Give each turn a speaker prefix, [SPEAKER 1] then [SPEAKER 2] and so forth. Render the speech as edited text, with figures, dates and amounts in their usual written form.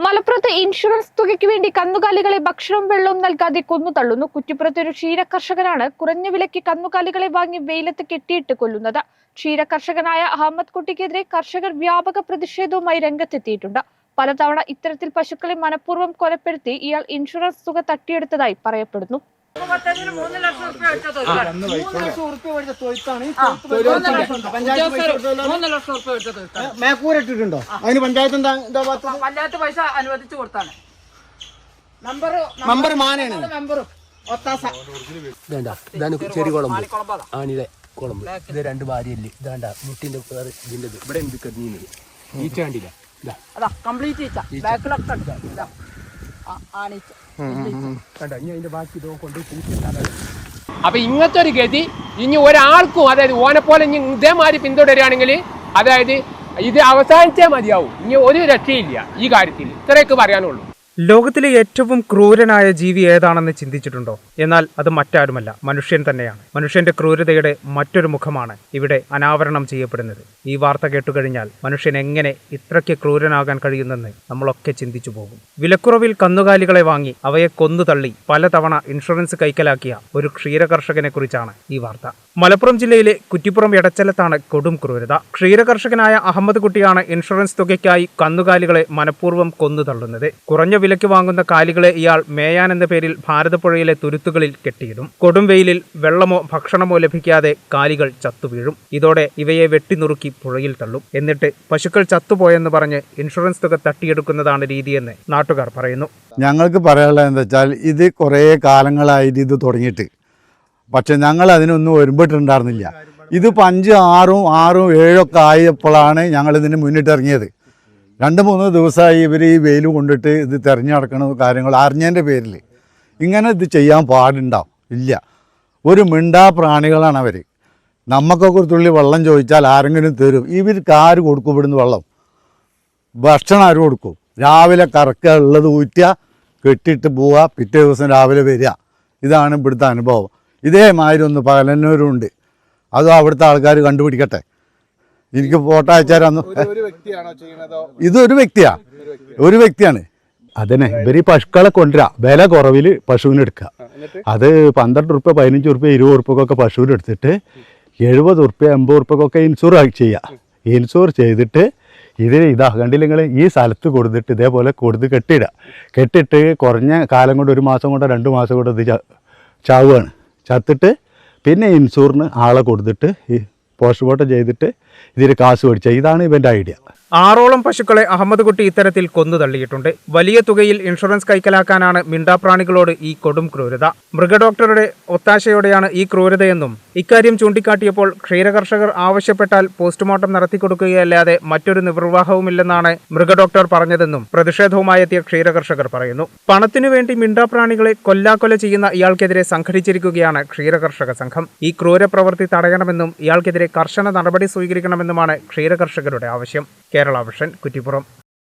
[SPEAKER 1] മലപ്പുറത്ത് ഇൻഷുറൻസ് തുകയ്ക്ക് വേണ്ടി കന്നുകാലികളെ ഭക്ഷണവും വെള്ളവും നൽകാതെ കൊന്നു തള്ളുന്നു. കുറ്റിപ്പുറത്ത് ഒരു ക്ഷീര കർഷകനാണ് കുറഞ്ഞ വിലയ്ക്ക് കന്നുകാലികളെ വാങ്ങി വെയിലത്ത് കെട്ടിയിട്ട് കൊല്ലുന്നത്. ക്ഷീര കർഷകനായ അഹമ്മദ് കുട്ടിക്കെതിരെ കർഷകർ വ്യാപക പ്രതിഷേധവുമായി രംഗത്തെത്തിയിട്ടുണ്ട്. പലതവണ ഇത്തരത്തിൽ പശുക്കളെ മനഃപൂർവ്വം കൊലപ്പെടുത്തി ഇയാൾ ഇൻഷുറൻസ് തുക തട്ടിയെടുത്തതായി പറയപ്പെടുന്നു.
[SPEAKER 2] മേക്കൂരിട്ടിട്ടുണ്ടോ? അതിന് പഞ്ചായത്ത്
[SPEAKER 3] പഞ്ചായത്ത് പൈസ അനുവദിച്ചു കൊടുത്താണ്.
[SPEAKER 2] മെമ്പർ മാനാണ്
[SPEAKER 4] ചെറിയ കുളമ്പ് ആണിലെ കുളമ്പ്. ഇത് രണ്ട് ഭാര്യയല്ലേ ഇതാണ്ട മുട്ടിന്റെ ഇതിന്റെ ഇവിടെ എന്ത് നീന്തത് ഈച്ച കണ്ടില്ല.
[SPEAKER 3] അതാ കംപ്ലീറ്റ് ഈച്ച ബാക്കിലൊക്കെ
[SPEAKER 4] അതിന്റെ ബാക്കി കൊണ്ട് അപ്പൊ ഇങ്ങനത്തെ ഒരു ഗതി ഇനി ഒരാൾക്കും, അതായത് ഓനെ പോലെ ഇനി ഇതേമാതിരി പിന്തുടരുകയാണെങ്കിൽ അതായത് ഇത് അവസാനിച്ചേ മതിയാവും. ഇനി ഒരു രക്ഷയില്ല ഈ കാര്യത്തിൽ. ഇത്രയൊക്കെ പറയാനുള്ളൂ.
[SPEAKER 5] ലോകത്തിലെ ഏറ്റവും ക്രൂരനായ ജീവി ഏതാണെന്ന് ചിന്തിച്ചിട്ടുണ്ടോ? എന്നാൽ അത് മറ്റാരുമല്ല, മനുഷ്യൻ തന്നെയാണ്. മനുഷ്യന്റെ ക്രൂരതയുടെ മറ്റൊരു മുഖമാണ് ഇവിടെ അനാവരണം ചെയ്യപ്പെടുന്നത്. ഈ വാർത്ത കേട്ടുകഴിഞ്ഞാൽ മനുഷ്യൻ എങ്ങനെ ഇത്രയ്ക്ക് ക്രൂരനാകാൻ കഴിയുന്നെന്ന് നമ്മളൊക്കെ ചിന്തിച്ചു പോകും. വിലക്കുറവിൽ കന്നുകാലികളെ വാങ്ങി അവയെ കൊന്നു തള്ളി പലതവണ ഇൻഷുറൻസ് കൈക്കലാക്കിയ ഒരു ക്ഷീരകർഷകനെ കുറിച്ചാണ് ഈ വാർത്ത. മലപ്പുറം ജില്ലയിലെ കുറ്റിപ്പുറം എടച്ചലത്താണ് കൊടും ക്രൂരത. ക്ഷീരകർഷകനായ അഹമ്മദ് കുട്ടിയാണ് ഇൻഷുറൻസ് തുകയ്ക്കായി കന്നുകാലികളെ മനഃപൂർവ്വം കൊന്നു തള്ളുന്നത്. കുറഞ്ഞ വിലയ്ക്ക് വാങ്ങുന്ന കാലികളെ ഇയാൾ മേയാൻ എന്ന പേരിൽ ഭാരതപ്പുഴയിലെ തുരുത്തുകളിൽ കെട്ടിയിടും. കൊടും വെയിലിൽ വെള്ളമോ ഭക്ഷണമോ ലഭിക്കാതെ കാലികൾ ചത്തുവീഴും. ഇതോടെ ഇവയെ വെട്ടിനുറുക്കി പുഴയിൽ തള്ളും. എന്നിട്ട് പശുക്കൾ ചത്തുപോയെന്ന് പറഞ്ഞ് ഇൻഷുറൻസ് തുക തട്ടിയെടുക്കുന്നതാണ് രീതിയെന്ന് നാട്ടുകാർ പറയുന്നു.
[SPEAKER 6] ഞങ്ങൾക്ക് പറയാനുള്ളത് എന്താ വെച്ചാൽ, ഇത് കുറേ കാലങ്ങളായിട്ട് ഇത് തുടങ്ങിയിട്ട്, പക്ഷെ ഞങ്ങൾ അതിനൊന്നും ഒരുമ്പിട്ടുണ്ടായിരുന്നില്ല. ഇതിപ്പോൾ 5, 6, 7 ഒക്കെ ആയപ്പോഴാണ് ഞങ്ങളിതിന് മുന്നിട്ടിറങ്ങിയത്. 2-3 ദിവസമായി ഇവർ ഈ വെയിൽ കൊണ്ടിട്ട് ഇത് തിരഞ്ഞെടുക്കണ കാര്യങ്ങൾ അറിഞ്ഞതിൻ്റെ പേരിൽ ഇങ്ങനെ ഇത് ചെയ്യാൻ പാടുണ്ടാവും ഇല്ല. ഒരു മിണ്ടാ പ്രാണികളാണ് അവർ. നമുക്കൊക്കെ ഒരു തുള്ളി വെള്ളം ചോദിച്ചാൽ ആരെങ്കിലും തരും. ഇവർക്ക് ആര് കൊടുക്കും? ഇവിടുന്ന് വെള്ളം ഭക്ഷണം ആര് കൊടുക്കും? രാവിലെ കറക്കുക, ഉള്ളത് ഊറ്റുക, കെട്ടിയിട്ട് പോവുക, പിറ്റേ ദിവസം രാവിലെ വരിക. ഇതാണ് ഇവിടുത്തെ അനുഭവം. ഇതേമാതിരി ഒന്ന് പകലന്നൂരുണ്ട്. അതും അവിടുത്തെ ആൾക്കാർ കണ്ടുപിടിക്കട്ടെ. എനിക്ക് ഫോട്ടോ അയച്ചാൽ ഇതൊരു വ്യക്തിയാണ്. അതിനെ ഇവർ ഈ പശുക്കളെ കൊണ്ടുവരാ, വില കുറവിൽ പശുവിന് എടുക്കുക. അത് 12 റുപ്യ, 15 റുപ്യ, 20 റുപ്യക്കൊക്കെ പശുവിന് എടുത്തിട്ട് 70 റുപ്യ, 80 റുപ്യക്കൊക്കെ ഇൻഷൂർ ചെയ്യുക. ഇൻഷൂർ ചെയ്തിട്ട് ഇതാ കണ്ടില്ലെങ്കിൽ ഈ സ്ഥലത്ത് കൊടുത്തിട്ട് ഇതേപോലെ കൊടുത്ത് കെട്ടിയിട്ട് കുറഞ്ഞ കാലം കൊണ്ട് 1 മാസം കൊണ്ടോ 2 മാസം കൊണ്ടോ ഇത് ചാവുകയാണ്. ചത്തിട്ട് പിന്നെ ഇൻഷൂറിന് ആളെ കൊടുത്തിട്ട് ഈ പോസ്റ്റ്മോർട്ടം ചെയ്തിട്ട് ഇതിന് കാശ് മേടിച്ച. ഇതാണ് ഇവൻ്റെ ഐഡിയ.
[SPEAKER 5] 6ഓളം പശുക്കളെ അഹമ്മദ് കുട്ടി ഇത്തരത്തിൽ കൊന്നു തള്ളിയിട്ടുണ്ട്. വലിയ തുകയിൽ ഇൻഷുറൻസ് കൈക്കലാക്കാനാണ് മിണ്ടാപ്രാണികളോട് ഈ കൊടും ക്രൂരത. മൃഗഡോക്ടറുടെ ഒത്താശയോടെയാണ് ഈ ക്രൂരതയെന്നും ഇക്കാര്യം ചൂണ്ടിക്കാട്ടിയപ്പോൾ ക്ഷീരകർഷകർ ആവശ്യപ്പെട്ടാൽ പോസ്റ്റ്മോർട്ടം നടത്തിക്കൊടുക്കുകയല്ലാതെ മറ്റൊരു നിർവാഹവുമില്ലെന്നാണ് മൃഗഡോക്ടർ പറഞ്ഞതെന്നും പ്രതിഷേധവുമായെത്തിയ ക്ഷീരകർഷകർ പറയുന്നു. പണത്തിനു വേണ്ടി മിണ്ടാപ്രാണികളെ കൊല്ലാക്കൊല ചെയ്യുന്ന ഇയാൾക്കെതിരെ സംഘടിച്ചിരിക്കുകയാണ് ക്ഷീരകർഷക സംഘം. ഈ ക്രൂരപ്രവൃത്തി തടയണമെന്നും ഇയാൾക്കെതിരെ കർശന നടപടി സ്വീകരിക്കണമെന്നുമാണ് ക്ഷീരകർഷകരുടെ ആവശ്യം. കേരള വിഷൻ, കുറ്റിപ്പുറം.